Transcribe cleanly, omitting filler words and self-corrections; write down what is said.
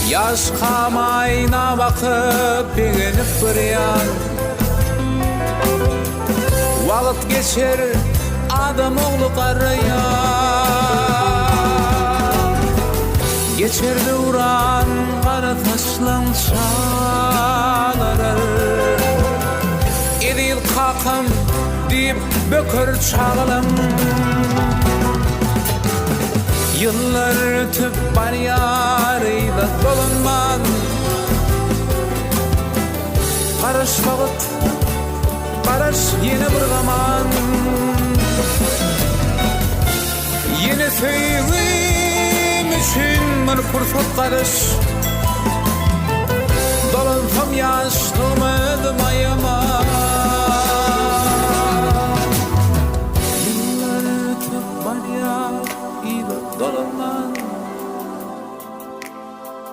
Yaş kamayna bakıp beğenip bıryan. Valıt geçer adam oğlu karıya. Geçer duran kara taşlan çağları. Edil kakım deyip bökür çağılım. Yıllar ötüp bar yarıyla dolunman. Karış vakit, karış yeni bir zaman. Yeni söyledim için bir fırsat karış. Dolunsam yaş